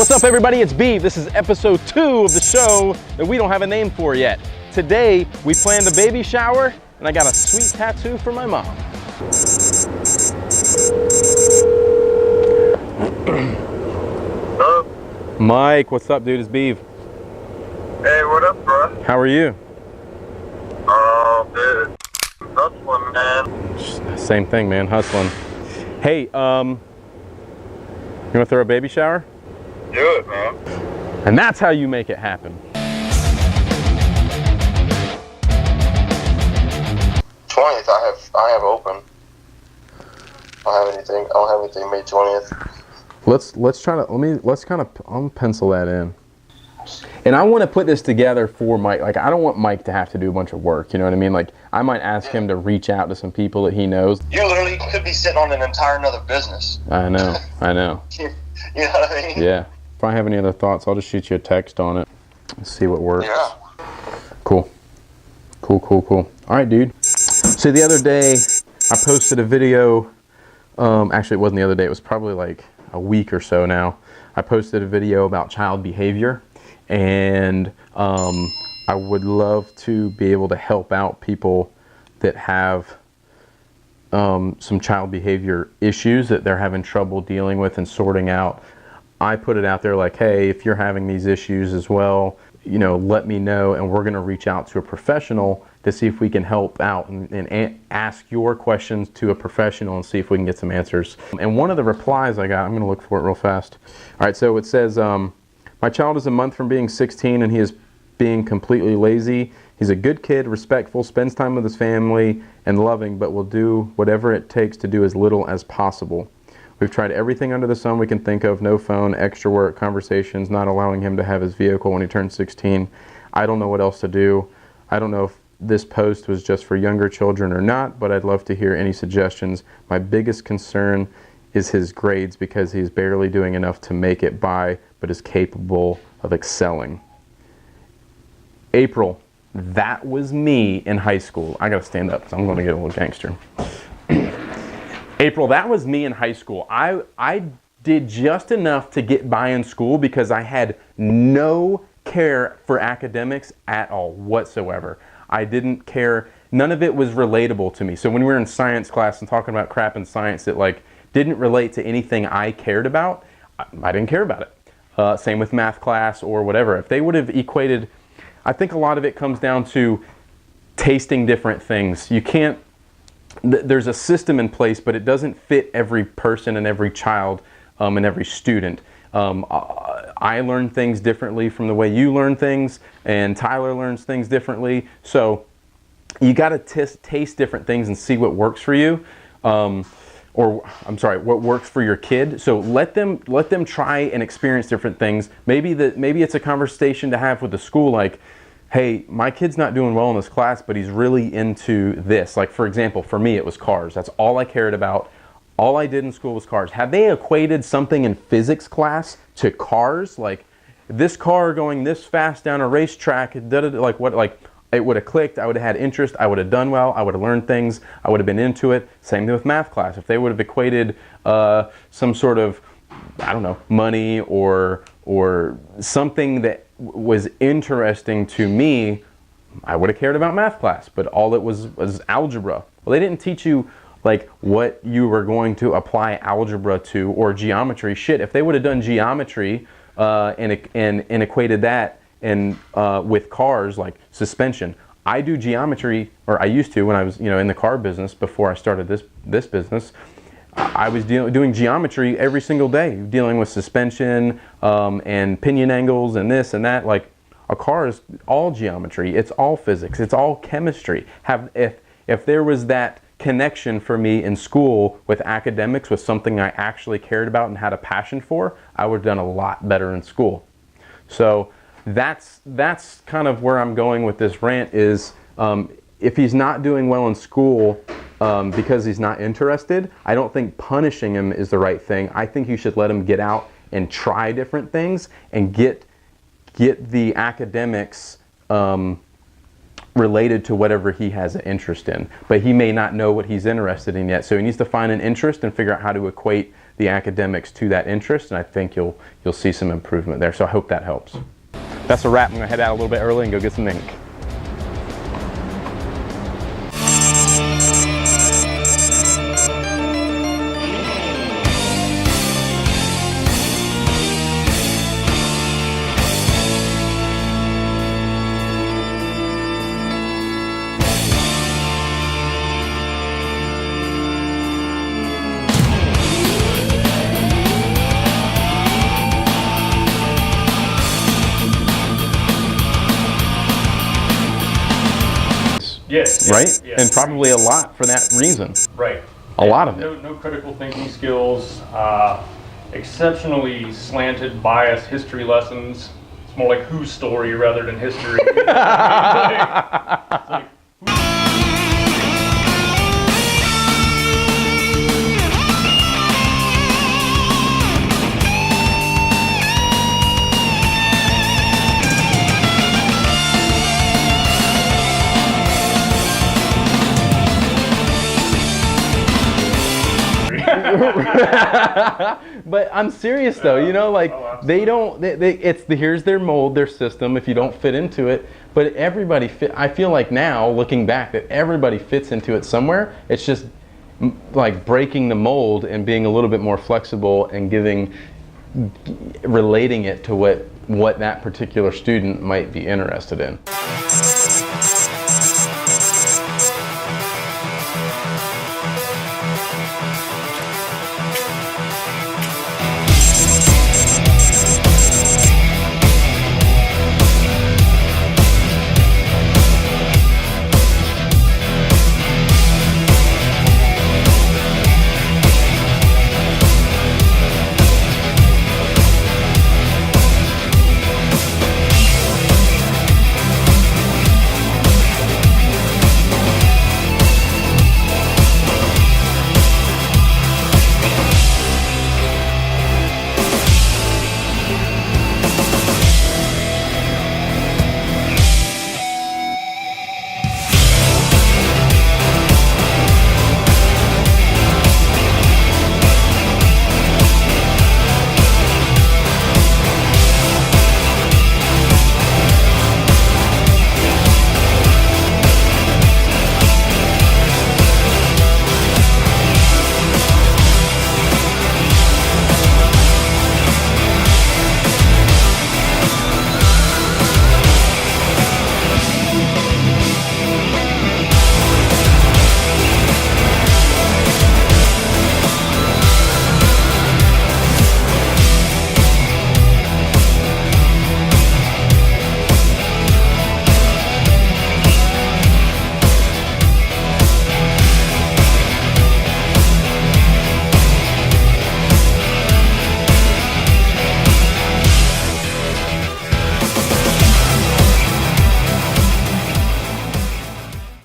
What's up, everybody? It's Beeve. This is episode 2 of the show that we don't have a name for yet. Today, we planned a baby shower, and I got a sweet tattoo for my mom. Hello? Mike, what's up, dude? It's Beeve. Hey, what up, bro? How are you? Oh, dude. Hustling, man. Same thing, man. Hustling. Hey, you want to throw a baby shower? Do it, man. And that's how you make it happen. 20th, I have open. I don't have anything May 20th. Let's kind of pencil that in. And I want to put this together for Mike. Like, I don't want Mike to have to do a bunch of work, you know what I mean? Like, I might ask him to reach out to some people that he knows. You literally could be sitting on an entire another business. I know. You know what I mean? Yeah. If I have any other thoughts, I'll just shoot you a text on it and see what works. Yeah. Cool. All right, dude. So the other day, I posted a video. Actually, it wasn't the other day. It was probably like a week or so now. I posted a video about child behavior, and I would love to be able to help out people that have some child behavior issues that they're having trouble dealing with and sorting out. I put it out there like, hey, if you're having these issues as well, you know, let me know, and we're going to reach out to a professional to see if we can help out and ask your questions to a professional and see if we can get some answers. And one of the replies I got, I'm going to look for it real fast. All right, so it says, my child is a month from being 16 and he is being completely lazy. He's a good kid, respectful, spends time with his family, and loving, but will do whatever it takes to do as little as possible. We've tried everything under the sun we can think of: no phone, extra work, conversations, not allowing him to have his vehicle when he turns 16. I don't know what else to do. I don't know if this post was just for younger children or not, but I'd love to hear any suggestions. My biggest concern is his grades because he's barely doing enough to make it by, but is capable of excelling. April, that was me in high school. I gotta stand up, so I'm gonna get a little gangster. April, that was me in high school. I did just enough to get by in school because I had no care for academics at all whatsoever. I didn't care. None of it was relatable to me. So when we were in science class and talking about crap in science that like didn't relate to anything I cared about, I didn't care about it. Same with math class or whatever. If they would have equated, I think a lot of it comes down to tasting different things. You can't, there's a system in place, but it doesn't fit every person and every child and every student. I learn things differently from the way you learn things, and Tyler learns things differently. So you got to taste different things and see what works for you, or I'm sorry, what works for your kid. So let them try and experience different things. Maybe it's a conversation to have with the school, like, hey, my kid's not doing well in this class, but he's really into this. Like, for example, for me, it was cars. That's all I cared about. All I did in school was cars. Have they equated something in physics class to cars? Like, this car going this fast down a racetrack, like what? Like, it would have clicked. I would have had interest. I would have done well. I would have learned things. I would have been into it. Same thing with math class. If they would have equated some sort of, I don't know, money or something that was interesting to me, I would have cared about math class. But all it was algebra. Well, they didn't teach you like what you were going to apply algebra to, or geometry. Shit, if they would have done geometry and equated that and with cars, like suspension. I do geometry, or I used to when I was, you know, in the car business before I started this business. I was doing geometry every single day, dealing with suspension and pinion angles and this and that. Like, a car is all geometry, it's all physics, it's all chemistry. If there was that connection for me in school with academics, with something I actually cared about and had a passion for, I would have done a lot better in school. So that's kind of where I'm going with this rant is, if he's not doing well in school because he's not interested, I don't think punishing him is the right thing. I think you should let him get out and try different things and get the academics related to whatever he has an interest in. But he may not know what he's interested in yet, so he needs to find an interest and figure out how to equate the academics to that interest, and I think you'll see some improvement there. So I hope that helps. That's a wrap. I'm gonna head out a little bit early and go get some ink. Yes. Right? Yes. And probably a lot for that reason. Right. A lot of it. No critical thinking skills, exceptionally slanted, biased history lessons. It's more like whose story rather than history. It's like, But I'm serious though, you know, like they don't, it's here's their mold, their system, if you don't fit into it, but everybody I feel like now, looking back, that everybody fits into it somewhere. It's just like breaking the mold and being a little bit more flexible and relating it to what that particular student might be interested in.